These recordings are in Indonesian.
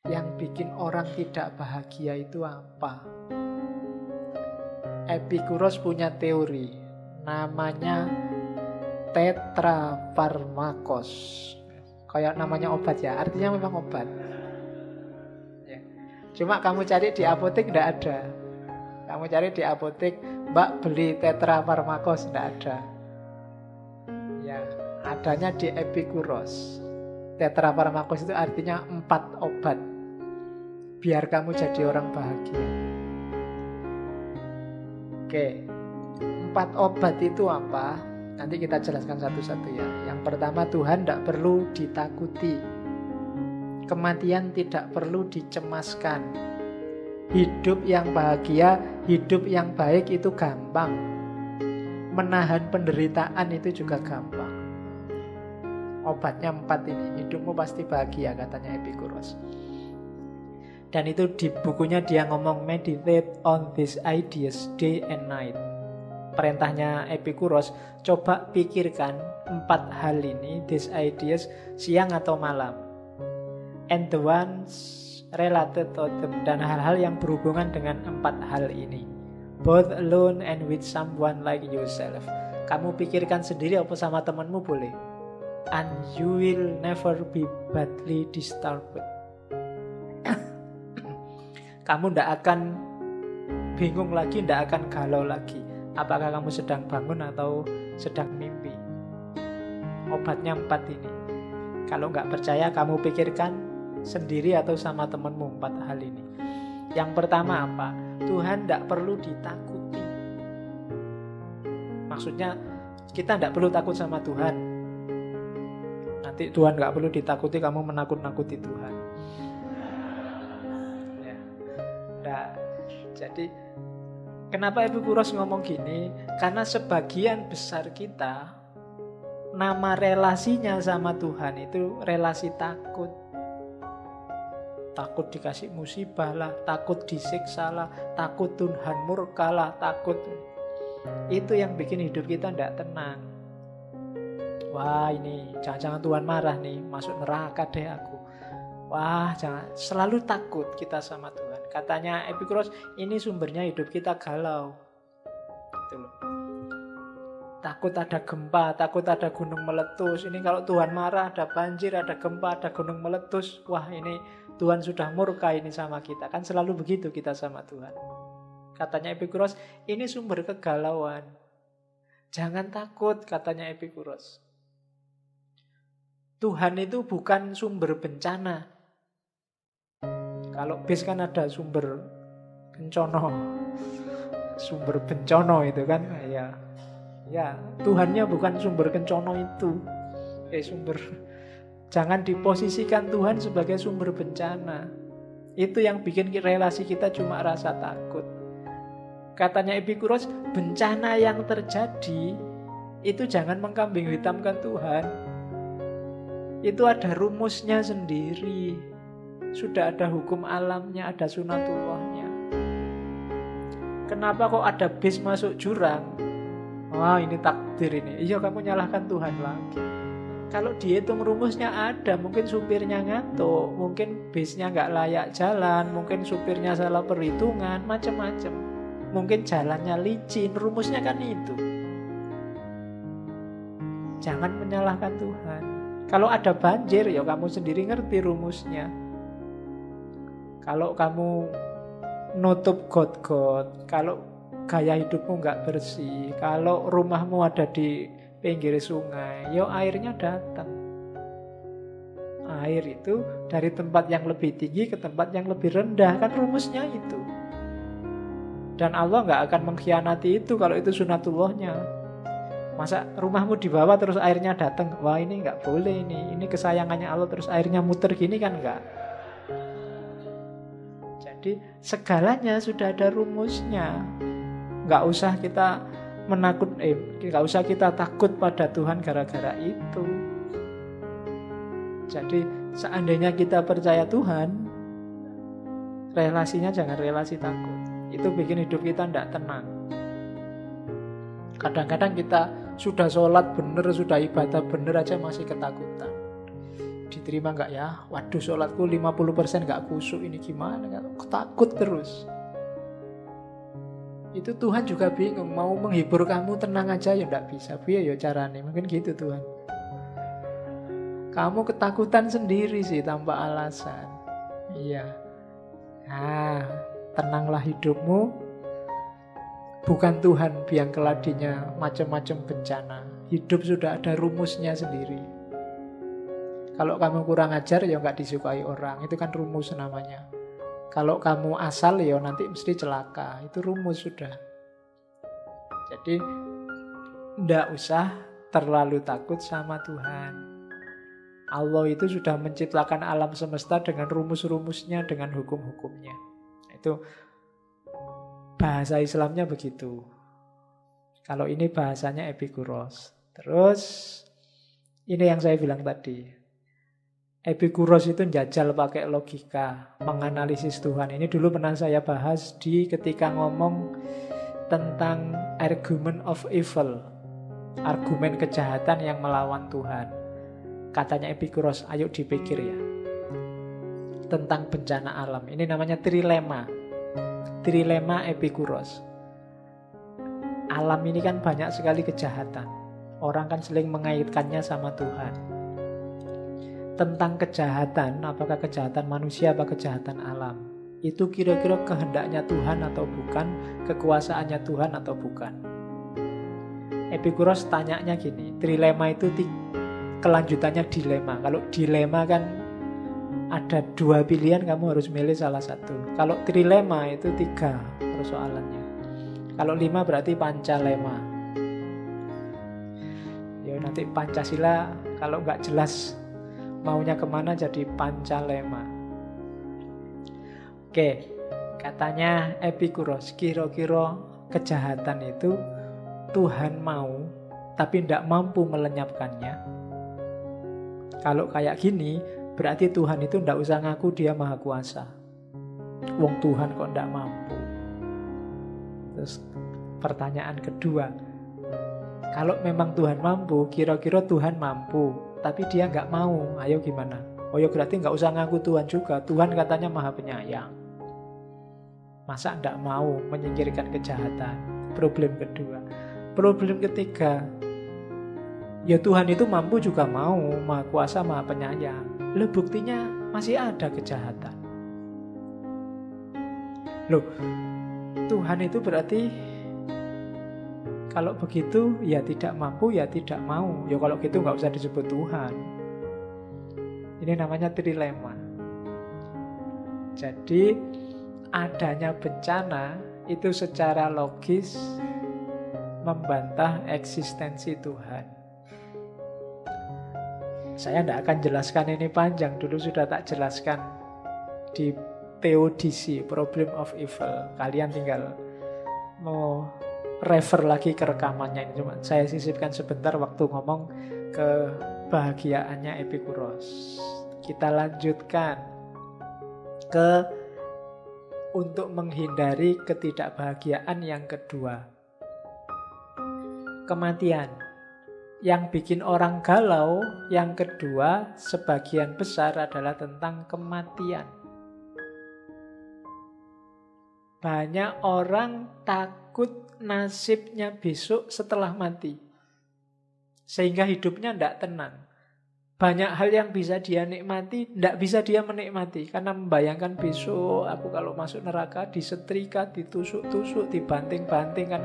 Yang bikin orang tidak bahagia itu apa? Epikuros punya teori, namanya tetrafarmakos. Kayak namanya obat ya, artinya memang obat. Ya. Cuma kamu cari di apotek tidak ada. Kamu cari di apotek, Mbak beli tetrafarmakos, tidak ada. Ya, adanya di Epikuros. Tetrafarmakos itu artinya 4 obat. Biar kamu jadi orang bahagia. Oke, 4 obat itu apa? Nanti kita jelaskan satu-satu ya. Yang pertama, Tuhan tidak perlu ditakuti. Kematian tidak perlu dicemaskan. Hidup yang bahagia, hidup yang baik itu gampang. Menahan penderitaan itu juga gampang. Obatnya 4 ini. Hidupmu pasti bahagia, katanya Epikuros. Dan itu di bukunya dia ngomong, meditate on these ideas day and night. Perintahnya Epikuros, coba pikirkan 4 hal ini, these ideas, siang atau malam. And the ones related to them, dan hal-hal yang berhubungan dengan 4 hal ini. Both alone and with someone like yourself. Kamu pikirkan sendiri apa sama temanmu boleh. And you will never be badly disturbed. Kamu tidak akan bingung lagi, tidak akan galau lagi. Apakah kamu sedang bangun atau sedang mimpi. Obatnya 4 ini. Kalau nggak percaya, kamu pikirkan sendiri atau sama temanmu 4 hal ini. Yang pertama apa? Tuhan tidak perlu ditakuti. Maksudnya kita tidak perlu takut sama Tuhan. Nanti Tuhan nggak perlu ditakuti, kamu menakut-nakuti Tuhan. Ya. Nah, jadi kenapa Epikuros ngomong gini? Karena sebagian besar kita, nama relasinya sama Tuhan itu relasi takut. Takut dikasih musibah lah, takut disiksa lah, takut Tuhan murka lah, takut. Itu yang bikin hidup kita tidak tenang. Wah, ini jangan-jangan Tuhan marah nih, masuk neraka deh aku. Wah, jangan, selalu takut kita sama Tuhan. Katanya Epikuros, ini sumbernya hidup kita galau. Gitu loh. Takut ada gempa, takut ada gunung meletus. Ini kalau Tuhan marah, ada banjir, ada gempa, ada gunung meletus. Wah, ini Tuhan sudah murka ini sama kita. Kan selalu begitu kita sama Tuhan. Katanya Epikuros, ini sumber kegalauan. Jangan takut, katanya Epikuros. Tuhan itu bukan sumber bencana. Kalau bis kan ada sumber bencono. Sumber bencono itu kan, ya, Tuhannya bukan sumber kencono itu. Jangan diposisikan Tuhan sebagai sumber bencana. Itu yang bikin relasi kita cuma rasa takut. Katanya Epikuros, bencana yang terjadi itu jangan mengkambing hitamkan Tuhan. Itu ada rumusnya sendiri. Sudah ada hukum alamnya, ada sunatullahnya. Kenapa kok ada bis masuk jurang? Wah, ini takdir ini. Iya, kamu nyalahkan Tuhan lagi. Kalau dihitung rumusnya ada, mungkin supirnya ngantuk, mungkin bisnya nggak layak jalan, mungkin supirnya salah perhitungan, macam-macam. Mungkin jalannya licin, rumusnya kan itu. Jangan menyalahkan Tuhan. Kalau ada banjir, ya kamu sendiri ngerti rumusnya. Kalau kamu nutup got-got, kalau gaya hidupmu nggak bersih, kalau rumahmu ada di pinggir sungai, ya airnya datang. Air itu dari tempat yang lebih tinggi ke tempat yang lebih rendah, kan rumusnya itu. Dan Allah nggak akan mengkhianati itu kalau itu sunatullahnya. Masa rumahmu di bawah terus airnya datang, wah ini nggak boleh ini kesayangannya Allah terus airnya muter gini kan nggak. Jadi segalanya sudah ada rumusnya. Nggak usah kita nggak usah kita takut pada Tuhan gara-gara itu. Jadi seandainya kita percaya Tuhan, relasinya jangan relasi takut. Itu bikin hidup kita tidak tenang. Kadang-kadang kita sudah sholat bener, sudah ibadah bener aja masih ketakutan. diterima nggak ya? Waduh, sholatku 50% nggak khusyuk, ini gimana? Takut terus. Itu Tuhan juga bingung, mau menghibur kamu tenang aja ya nggak bisa. Biar ya caranya, mungkin gitu Tuhan. Kamu ketakutan sendiri sih tanpa alasan. Iya. Nah, tenanglah hidupmu. Bukan Tuhan biang keladinya macam-macam bencana. Hidup sudah ada rumusnya sendiri. Kalau kamu kurang ajar ya nggak disukai orang. Itu kan rumus namanya. Kalau kamu asal ya nanti mesti celaka. Itu rumus sudah. Jadi nggak usah terlalu takut sama Tuhan. Allah itu sudah menciptakan alam semesta dengan rumus-rumusnya, dengan hukum-hukumnya. Itu bahasa Islamnya begitu. Kalau ini bahasanya Epikuros. Terus ini yang saya bilang tadi. Epikuros itu jajal pakai logika, menganalisis Tuhan. Ini dulu pernah saya bahas ketika ngomong tentang argument of evil. Argumen kejahatan yang melawan Tuhan. Katanya Epikuros, ayo dipikir ya. Tentang bencana alam. Ini namanya trilema. Trilema Epikuros. Alam ini kan banyak sekali kejahatan. Orang kan sering mengaitkannya sama Tuhan. Tentang kejahatan, apakah kejahatan manusia atau kejahatan alam, itu kira-kira kehendaknya Tuhan atau bukan, kekuasaannya Tuhan atau bukan. Epikuros tanyanya gini, trilema itu kelanjutannya dilema. Kalau dilema kan ada 2 pilihan, kamu harus milih salah satu. Kalau trilema itu 3 persoalannya. Kalau 5 berarti pancalema. Ya nanti Pancasila kalau nggak jelas maunya kemana jadi pancalema. Oke, katanya Epikuros, kira-kira kejahatan itu Tuhan mau tapi tidak mampu melenyapkannya. Kalau kayak gini, berarti Tuhan itu tidak usah ngaku dia maha kuasa. Wong Tuhan kok tidak mampu. Terus pertanyaan kedua, kalau memang Tuhan mampu, kira-kira Tuhan mampu, tapi dia nggak mau, ayo gimana? Oh ya berarti nggak usah ngaku Tuhan juga. Tuhan katanya maha penyayang. Masa nggak mau menyingkirkan kejahatan? Problem kedua. Problem ketiga, ya Tuhan itu mampu juga mau, maha kuasa, maha penyayang. Loh buktinya masih ada kejahatan. Loh, Tuhan itu berarti kalau begitu ya tidak mampu, ya tidak mau. Ya kalau gitu nggak usah disebut Tuhan. Ini namanya trilema. Jadi adanya bencana itu secara logis membantah eksistensi Tuhan. Saya tidak akan jelaskan ini panjang, dulu sudah tak jelaskan di Theodicy, Problem of Evil. Kalian tinggal mau refer lagi ke rekamannya ini. Cuma saya sisipkan sebentar waktu ngomong kebahagiaannya Epikuros. Kita lanjutkan ke untuk menghindari ketidakbahagiaan yang kedua. Kematian. Yang bikin orang galau yang kedua sebagian besar adalah tentang kematian. Banyak orang takut nasibnya besok setelah mati. Sehingga hidupnya tidak tenang. Banyak hal yang bisa dia nikmati, tidak bisa dia menikmati. Karena membayangkan besok aku kalau masuk neraka disetrika, ditusuk-tusuk, dibanting-banting kan.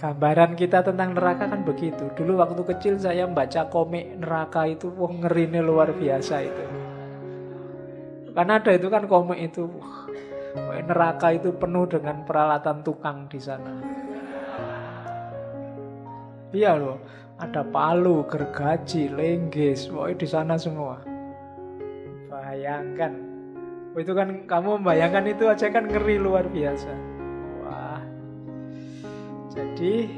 Gambaran kita tentang neraka kan begitu. Dulu waktu kecil saya membaca komik neraka itu, wah ngerinya luar biasa itu. Karena ada itu kan komik itu, neraka itu penuh dengan peralatan tukang di sana. Iya loh, ada palu, gergaji, lenggis, pokoknya di sana semua. Bayangkan, itu kan kamu membayangkan itu aja kan ngeri luar biasa. Wah, jadi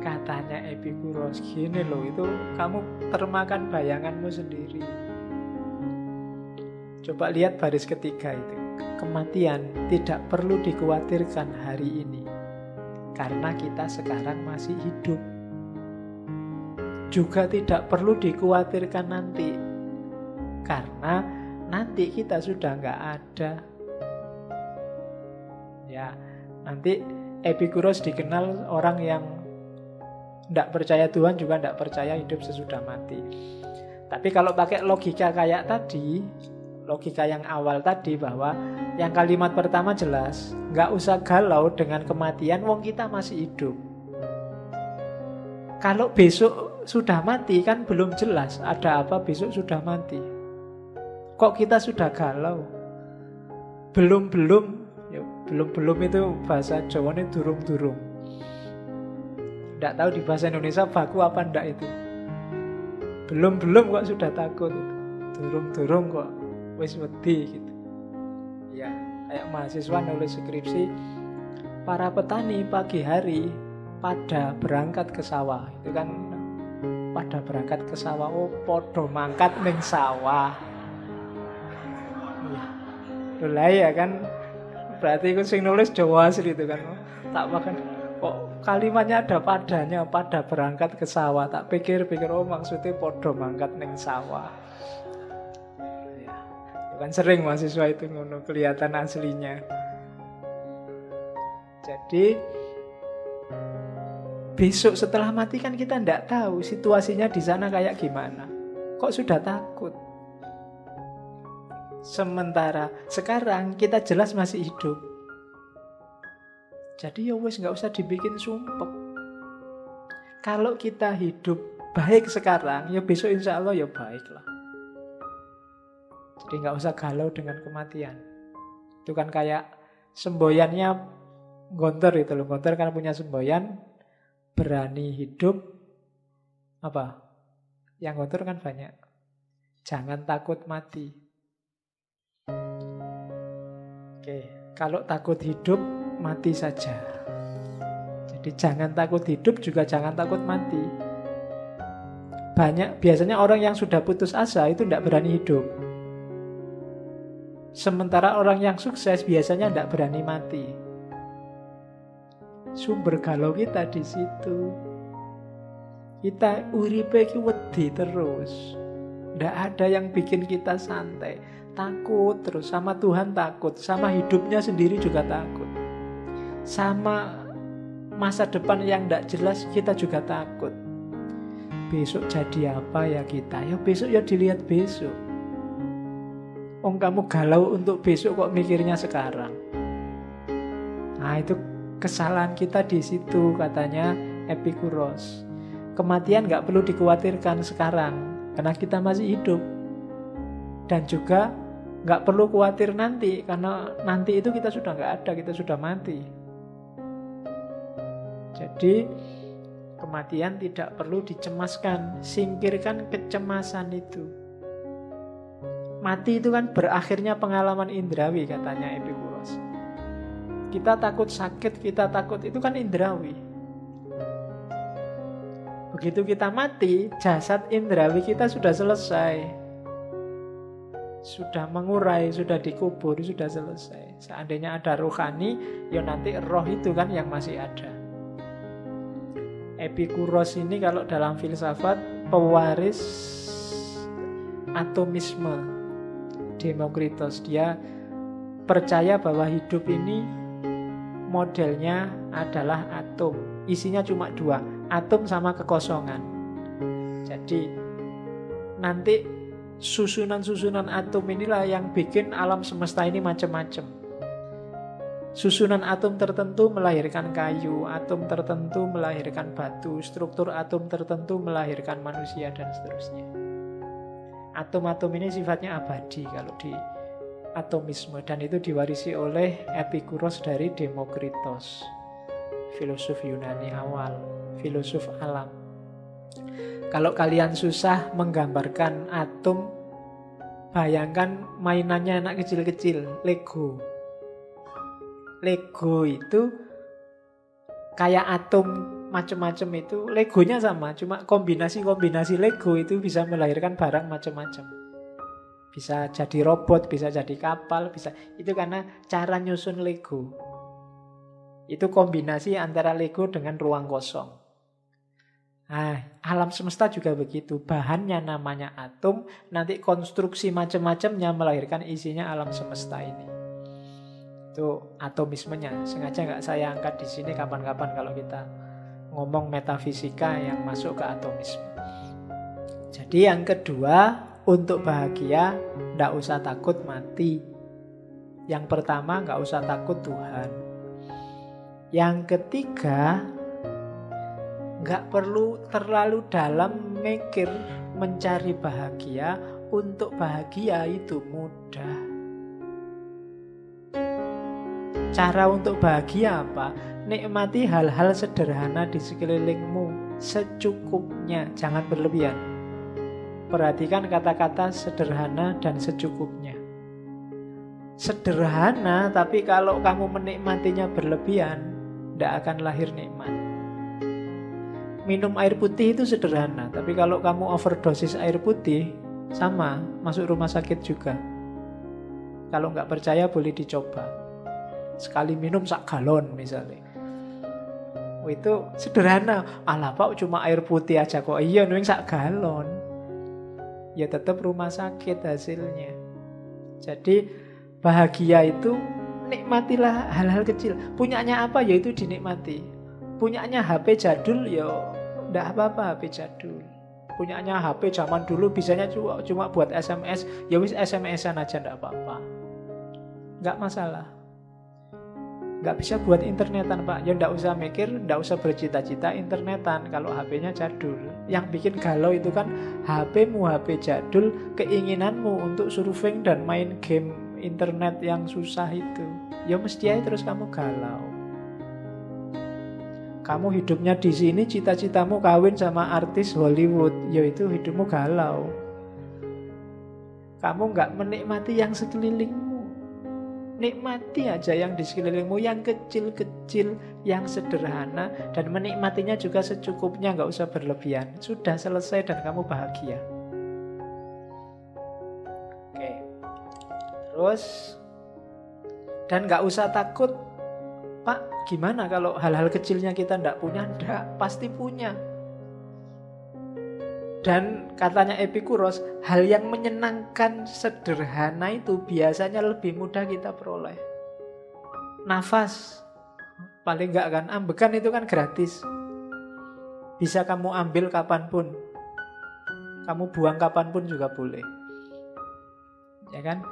katanya Epikuros gini loh, itu kamu termakan bayanganmu sendiri. Coba lihat baris ketiga itu. Kematian tidak perlu dikhawatirkan hari ini karena kita sekarang masih hidup. Juga tidak perlu dikhawatirkan nanti Karena nanti kita sudah nggak ada. Ya, nanti Epikuros dikenal orang yang tidak percaya Tuhan juga tidak percaya hidup sesudah mati. Tapi kalau pakai logika kayak tadi, logika yang awal tadi, bahwa yang kalimat pertama jelas, nggak usah galau dengan kematian, wong kita masih hidup. Kalau besok sudah mati kan belum jelas ada apa besok sudah mati. Kok kita sudah galau? Belum itu bahasa Jawa ini durung-durung. Tidak tahu di bahasa Indonesia baku apa ndak itu. Belum kok sudah takut. Durung kok wis wedi gitu. Ya, kayak mahasiswa nulis skripsi, para petani pagi hari pada berangkat ke sawah. Itu kan pada berangkat ke sawah, oh podo mangkat ning sawah. Lah ya kan, berarti aku sing nulis Jawa asli itu kan. Tak makan kok kalimatnya ada padanya, pada berangkat ke sawah. Tak pikir oh maksudnya podo mangkat ning sawah. Ya, kan sering mahasiswa itu ngono, kelihatan aslinya. Jadi besok setelah mati kan kita tidak tahu situasinya di sana kayak gimana. Kok sudah takut? Sementara sekarang kita jelas masih hidup. Jadi ya wes nggak usah dibikin sumpek. Kalau kita hidup baik sekarang, ya besok insya Allah ya baik lah. Jadi nggak usah galau dengan kematian. Itu kan kayak semboyannya Gontor itu loh. Gontor kan punya semboyan, berani hidup apa? Yang Gontor kan banyak. Jangan takut mati. Oke, kalau takut hidup, mati saja. Jadi jangan takut hidup, juga jangan takut mati. Biasanya orang yang sudah putus asa itu tidak berani hidup. Sementara orang yang sukses biasanya tidak berani mati. Sumber galau kita di situ. Kita uripe ki wedi terus. Tidak ada yang bikin kita santai. Takut terus, sama Tuhan takut, sama hidupnya sendiri juga takut, sama masa depan yang tidak jelas kita juga takut. Besok jadi apa ya kita? Ya besok ya dilihat besok. Kamu galau untuk besok kok mikirnya sekarang. Nah itu kesalahan kita di situ, katanya Epikuros. Kematian gak perlu dikhawatirkan sekarang karena kita masih hidup. Dan juga gak perlu khawatir nanti, karena nanti itu kita sudah gak ada, kita sudah mati. Jadi kematian tidak perlu dicemaskan. Singkirkan kecemasan itu. Mati itu kan berakhirnya pengalaman indrawi, katanya Epikuros. Kita takut sakit, kita takut, itu kan indrawi. Begitu kita mati, jasad indrawi kita sudah selesai, sudah mengurai, sudah dikubur, sudah selesai. Seandainya ada rohani, ya nanti roh itu kan yang masih ada. Epikuros ini kalau dalam filsafat pewaris atomisme Demokritos. Dia percaya bahwa hidup ini modelnya adalah atom. Isinya cuma dua, atom sama kekosongan. Jadi nanti susunan-susunan atom inilah yang bikin alam semesta ini macam-macam. Susunan atom tertentu melahirkan kayu, atom tertentu melahirkan batu, struktur atom tertentu melahirkan manusia, dan seterusnya. Atom-atom ini sifatnya abadi kalau di atomisme, dan itu diwarisi oleh Epikuros dari Demokritos, filosof Yunani awal, filosof alam. Kalau kalian susah menggambarkan atom, bayangkan mainannya anak kecil-kecil, Lego. Lego itu kayak atom macam-macam itu, Legonya sama, cuma kombinasi-kombinasi Lego itu bisa melahirkan barang macam-macam. Bisa jadi robot, bisa jadi kapal, bisa. Itu karena cara nyusun Lego. Itu kombinasi antara Lego dengan ruang kosong. Alam semesta juga begitu. Bahannya namanya atom, nanti konstruksi macam-macamnya melahirkan isinya alam semesta ini. Itu atomismenya. Sengaja nggak saya angkat di sini kapan-kapan kalau kita ngomong metafisika yang masuk ke atomisme. Jadi yang kedua, untuk bahagia nggak usah takut mati. Yang pertama, nggak usah takut Tuhan. Yang ketiga, nggak perlu terlalu dalam mikir mencari bahagia. Untuk bahagia itu mudah. Cara untuk bahagia apa? Nikmati hal-hal sederhana di sekelilingmu secukupnya, jangan berlebihan. Perhatikan kata-kata sederhana dan secukupnya. Sederhana, tapi kalau kamu menikmatinya berlebihan, tidak akan lahir nikmat. Minum air putih itu sederhana, tapi kalau kamu overdosis air putih, sama, masuk rumah sakit juga. Kalau nggak percaya boleh dicoba. Sekali minum sak galon misalnya. Itu sederhana. Alah Pak, cuma air putih aja kok. Iya, nuing sak galon. Ya tetap rumah sakit hasilnya. Jadi bahagia itu nikmatilah hal-hal kecil. Punyanya apa ya itu dinikmati. Punyanya HP jadul ya enggak apa-apa, HP jadul. Punyanya HP zaman dulu bisanya cuma buat SMS, ya wis SMS-an aja enggak apa-apa. Enggak masalah. Enggak bisa buat internetan Pak, ya enggak usah mikir, enggak usah bercita-cita internetan kalau HP-nya jadul. Yang bikin galau itu kan HP-mu HP jadul, keinginanmu untuk surfing dan main game internet yang susah itu. Ya mesti aja terus kamu galau. Kamu hidupnya di sini, cita-citamu kawin sama artis Hollywood, yaitu hidupmu galau. Kamu nggak menikmati yang sekelilingmu. Nikmati aja yang di sekelilingmu, yang kecil-kecil, yang sederhana, dan menikmatinya juga secukupnya, nggak usah berlebihan. Sudah selesai dan kamu bahagia. Oke. Terus, dan nggak usah takut. Pak, gimana kalau hal-hal kecilnya kita ndak punya? Ndak, pasti punya. Dan katanya Epikuros, hal yang menyenangkan sederhana itu biasanya lebih mudah kita peroleh. Nafas, paling enggak kan, ambekan itu kan gratis. Bisa kamu ambil kapanpun. Kamu buang kapanpun juga boleh. Ya kan?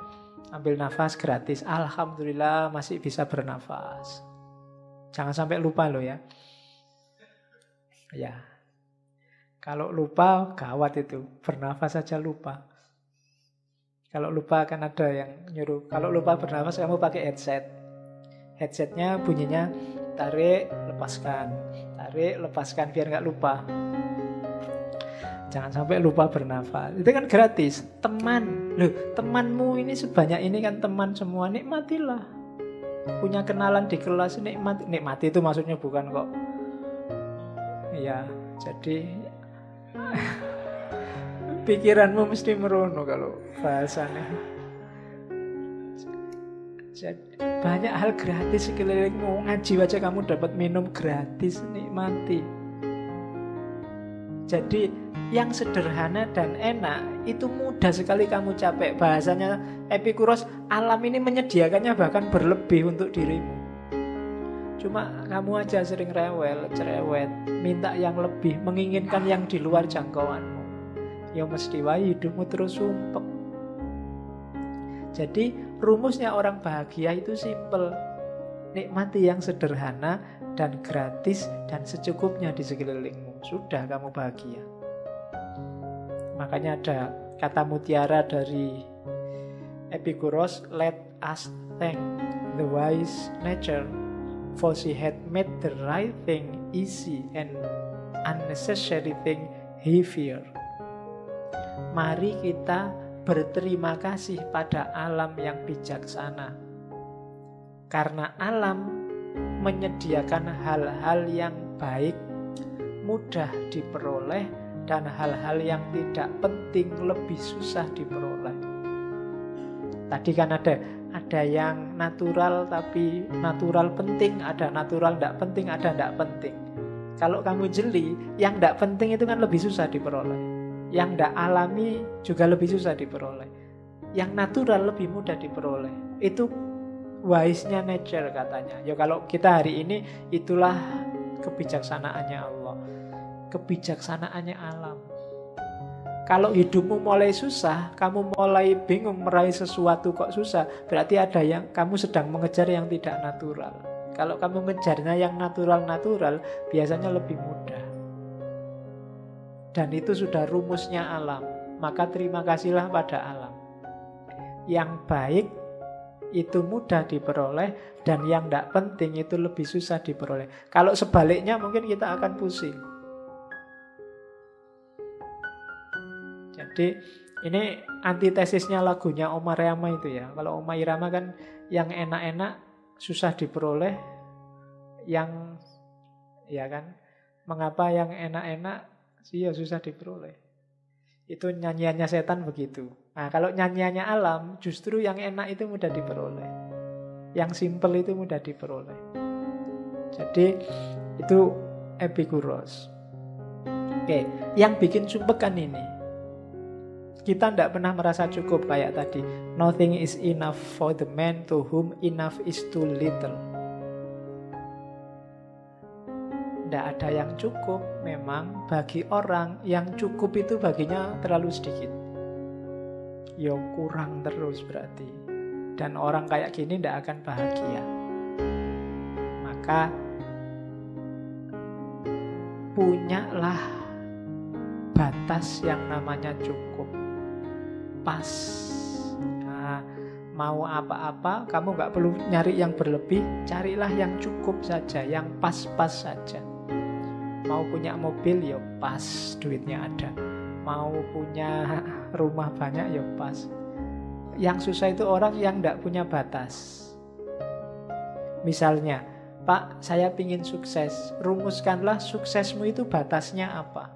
Ambil nafas gratis. Alhamdulillah masih bisa bernafas. Jangan sampai lupa loh ya. Ya. Kalau lupa gawat itu. Bernafas saja lupa. Kalau lupa akan ada yang nyuruh. Kalau lupa bernafas kamu pakai headset. Headsetnya bunyinya tarik, lepaskan. Tarik, lepaskan biar nggak lupa. Jangan sampai lupa bernafas. Itu kan gratis. Teman. Loh, temanmu ini sebanyak ini kan teman semua. Nikmatilah. Punya kenalan di kelas, nikmati itu maksudnya bukan kok. Ya, jadi pikiranmu mesti merono kalau bahasanya. Jadi, banyak hal gratis sekelilingmu. Ngaji aja kamu dapat minum gratis, nikmati. Jadi yang sederhana dan enak itu mudah sekali kamu capek. Bahasanya Epikuros, alam ini menyediakannya bahkan berlebih untuk dirimu. Cuma kamu aja sering rewel, cerewet, minta yang lebih, menginginkan yang di luar jangkauanmu. Ya mesti wae hidupmu terus sumpek. Jadi rumusnya orang bahagia itu simple. Nikmati yang sederhana dan gratis dan secukupnya di sekelilingmu. Sudah kamu bahagia. Makanya ada kata mutiara dari Epikuros, let us thank the wise nature, for she had made the right thing easy and unnecessary thing heavier. Mari kita berterima kasih pada alam yang bijaksana. Karena alam menyediakan hal-hal yang baik, mudah diperoleh, dan hal-hal yang tidak penting lebih susah diperoleh. Tadi kan ada yang natural tapi natural penting, ada natural tidak penting, ada tidak penting. Kalau kamu jeli, yang tidak penting itu kan lebih susah diperoleh. Yang tidak alami juga lebih susah diperoleh. Yang natural lebih mudah diperoleh. Itu wise-nya nature katanya. Ya kalau kita hari ini, itulah kebijaksanaannya Allah. Kebijaksanaannya alam. Kalau hidupmu mulai susah, kamu mulai bingung meraih sesuatu kok susah, berarti ada yang kamu sedang mengejar yang tidak natural. Kalau kamu mengejarnya yang natural-natural, biasanya lebih mudah. Dan itu sudah rumusnya alam. Maka terima kasihlah pada alam. Yang baik itu mudah diperoleh, dan yang tidak penting itu lebih susah diperoleh. Kalau sebaliknya mungkin kita akan pusing. Jadi ini antitesisnya lagunya Oma Irama itu ya. Kalau Oma Irama kan yang enak-enak susah diperoleh, yang ya kan, mengapa yang enak-enak sih ya susah diperoleh. Itu nyanyiannya setan begitu. Nah, kalau nyanyiannya alam, justru yang enak itu mudah diperoleh, yang simple itu mudah diperoleh. Jadi itu Epikuros. Oke, yang bikin sumpek kan ini, kita tidak pernah merasa cukup kayak tadi. Nothing is enough for the man to whom enough is too little. Tidak ada yang cukup. Memang bagi orang yang cukup itu baginya terlalu sedikit. Ya kurang terus berarti. Dan orang kayak gini tidak akan bahagia. Maka punyalah batas yang namanya cukup. Pas. Nah, mau apa-apa, kamu nggak perlu nyari yang berlebih, carilah yang cukup saja, yang pas-pas saja. Mau punya mobil, ya pas, duitnya ada. Mau punya rumah banyak, ya pas. Yang susah itu orang yang nggak punya batas. Misalnya, Pak, saya pingin sukses. Rumuskanlah suksesmu itu batasnya apa?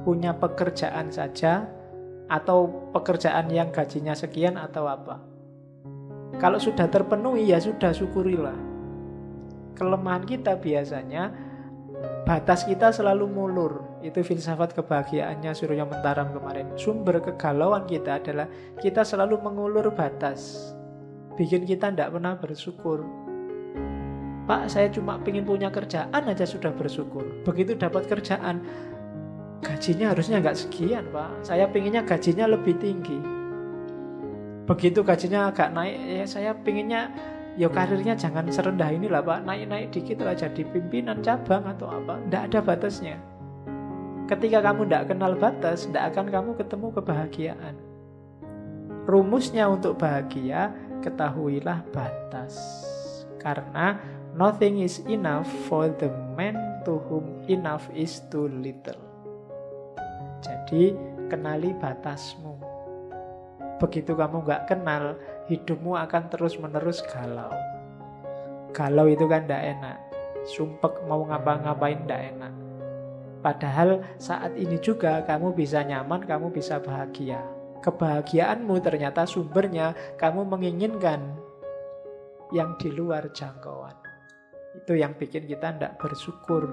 Punya pekerjaan saja, atau pekerjaan yang gajinya sekian, atau apa? Kalau sudah terpenuhi, ya sudah, syukurilah. Kelemahan kita biasanya batas kita selalu mulur. Itu filsafat kebahagiaannya Surya Mentaram kemarin. Sumber kegalauan kita adalah kita selalu mengulur batas, bikin kita tidak pernah bersyukur. Pak, saya cuma pengen punya kerjaan aja sudah bersyukur. Begitu dapat kerjaan, gajinya harusnya nggak sekian, Pak. Saya pengennya gajinya lebih tinggi. Begitu gajinya agak naik, ya saya pengennya ya karirnya jangan serendah inilah, Pak. Naik-naik dikit lah jadi pimpinan cabang atau apa. Nggak ada batasnya. Ketika kamu nggak kenal batas, nggak akan kamu ketemu kebahagiaan. Rumusnya untuk bahagia, ketahuilah batas. Karena nothing is enough for the man to whom enough is too little. Jadi kenali batasmu. Begitu kamu nggak kenal, hidupmu akan terus-menerus galau. Galau itu kan tidak enak. Sumpek mau ngapa-ngapain tidak enak. Padahal saat ini juga kamu bisa nyaman, kamu bisa bahagia. Kebahagiaanmu ternyata sumbernya kamu menginginkan yang di luar jangkauan. Itu yang bikin kita tidak bersyukur,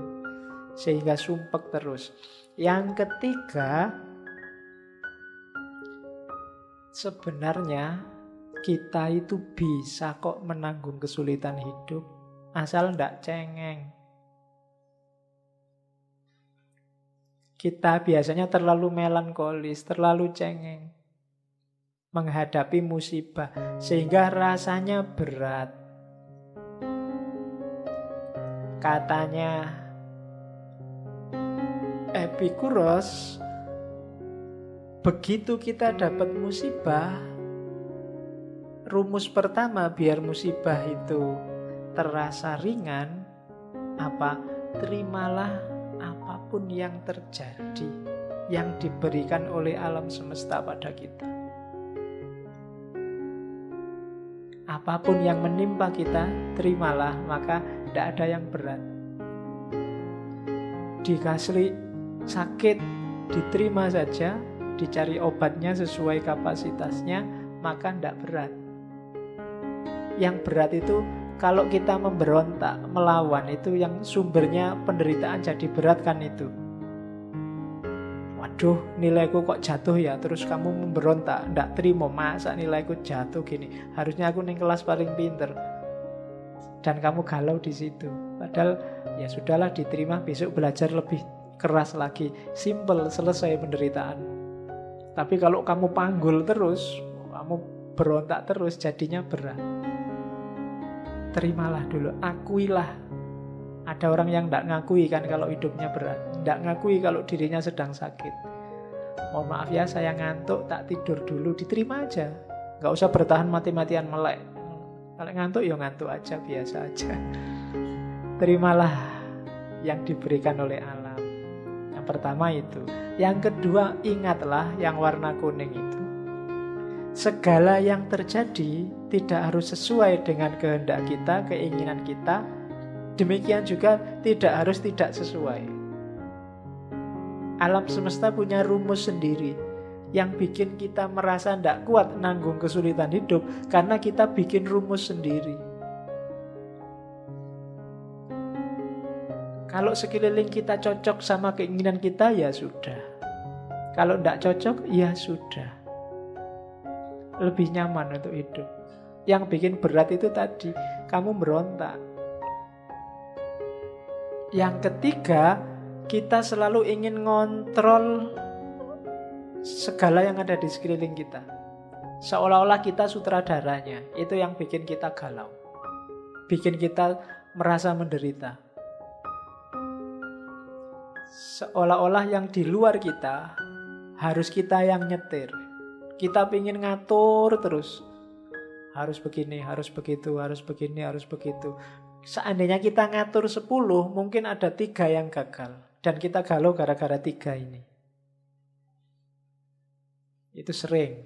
sehingga sumpek terus. Yang ketiga, sebenarnya kita itu bisa kok menanggung kesulitan hidup, asal ndak cengeng. Kita biasanya terlalu melankolis, terlalu cengeng menghadapi musibah, sehingga rasanya berat. Katanya Epikuros, begitu kita dapat musibah, rumus pertama biar musibah itu terasa ringan, apa? Terimalah apapun yang terjadi, yang diberikan oleh alam semesta pada kita. Apapun yang menimpa kita, terimalah, maka tidak ada yang berat. Dikasih sakit, diterima saja, dicari obatnya sesuai kapasitasnya, maka tidak berat. Yang berat itu Kalau kita memberontak, melawan, itu yang sumbernya penderitaan jadi berat kan itu. Waduh, nilaiku kok jatuh ya, terus kamu memberontak, ndak terima, masa nilaiku jatuh gini, harusnya aku ning kelas paling pinter. Dan kamu galau di situ. Padahal ya sudahlah, diterima, besok belajar lebih keras lagi. Simple, selesai penderitaan. Tapi kalau kamu panggul terus, kamu berontak terus, jadinya berat. Terimalah dulu, akuilah. Ada orang yang tidak ngakui kan kalau hidupnya berat, tidak ngakui kalau dirinya sedang sakit. Mohon maaf ya, saya ngantuk, tak tidur dulu. Diterima aja, nggak usah bertahan mati-matian melek. Kalau ngantuk ya ngantuk aja, biasa aja. Terimalah yang diberikan oleh alam. Yang pertama itu. Yang kedua, ingatlah yang warna kuning itu. Segala yang terjadi tidak harus sesuai dengan kehendak kita, keinginan kita. Demikian juga tidak harus tidak sesuai. Alam semesta punya rumus sendiri yang bikin kita merasa tidak kuat nanggung kesulitan hidup karena kita bikin rumus sendiri. Kalau sekeliling kita cocok sama keinginan kita, ya sudah. Kalau tidak cocok, ya sudah. Lebih nyaman untuk hidup. Yang bikin berat itu tadi, kamu berontak. Yang ketiga, kita selalu ingin ngontrol segala yang ada di sekeliling kita. Seolah-olah kita sutradaranya. Itu yang bikin kita galau, bikin kita merasa menderita. Seolah-olah yang di luar kita harus kita yang nyetir. Kita ingin ngatur terus. Harus begini, harus begitu, harus begini, harus begitu. Seandainya kita ngatur 10, mungkin ada 3 yang gagal. Dan kita galau gara-gara 3 ini. Itu sering.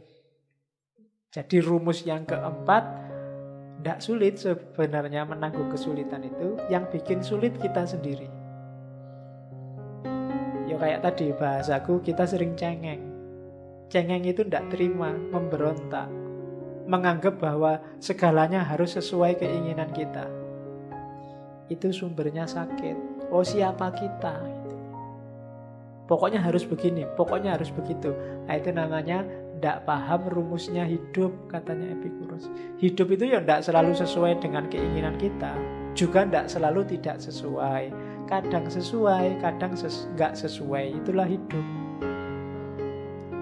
Jadi rumus yang keempat, tidak sulit sebenarnya menanggung kesulitan itu. Yang bikin sulit kita sendiri. Ya kayak tadi bahasaku, kita sering cengeng. Cengeng itu tidak terima, memberontak, menganggap bahwa segalanya harus sesuai keinginan kita. Itu sumbernya sakit. Oh, siapa kita? Pokoknya harus begini, pokoknya harus begitu. Nah, itu namanya tidak paham rumusnya hidup, katanya Epicurus. Hidup itu ya tidak selalu sesuai dengan keinginan kita, juga tidak selalu tidak sesuai. Kadang sesuai, kadang nggak sesuai. Itulah hidup.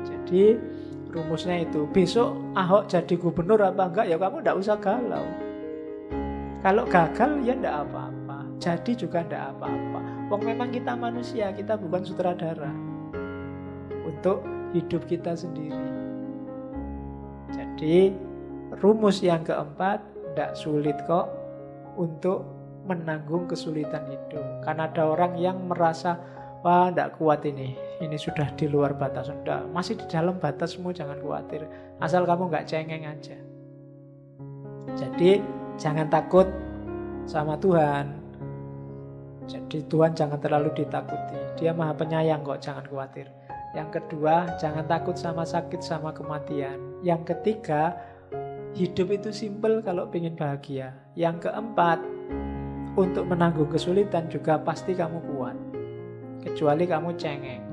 Jadi rumusnya itu, besok Ahok jadi gubernur apa enggak, ya kamu enggak usah galau. Kalau gagal ya enggak apa-apa, jadi juga enggak apa-apa. Wong memang kita manusia, kita bukan sutradara untuk hidup kita sendiri. Jadi rumus yang keempat, enggak sulit kok untuk menanggung kesulitan hidup. Karena ada orang yang merasa, wah enggak kuat ini sudah di luar batas. Enggak, masih di dalam batasmu, jangan khawatir. Asal kamu enggak cengeng aja. Jadi jangan takut sama Tuhan. Jadi Tuhan jangan terlalu ditakuti. Dia maha penyayang kok, jangan khawatir. Yang kedua, jangan takut sama sakit, sama kematian. Yang ketiga, hidup itu simpel kalau pengen bahagia. Yang keempat, untuk menanggung kesulitan juga pasti kamu kuat. Kecuali kamu cengeng.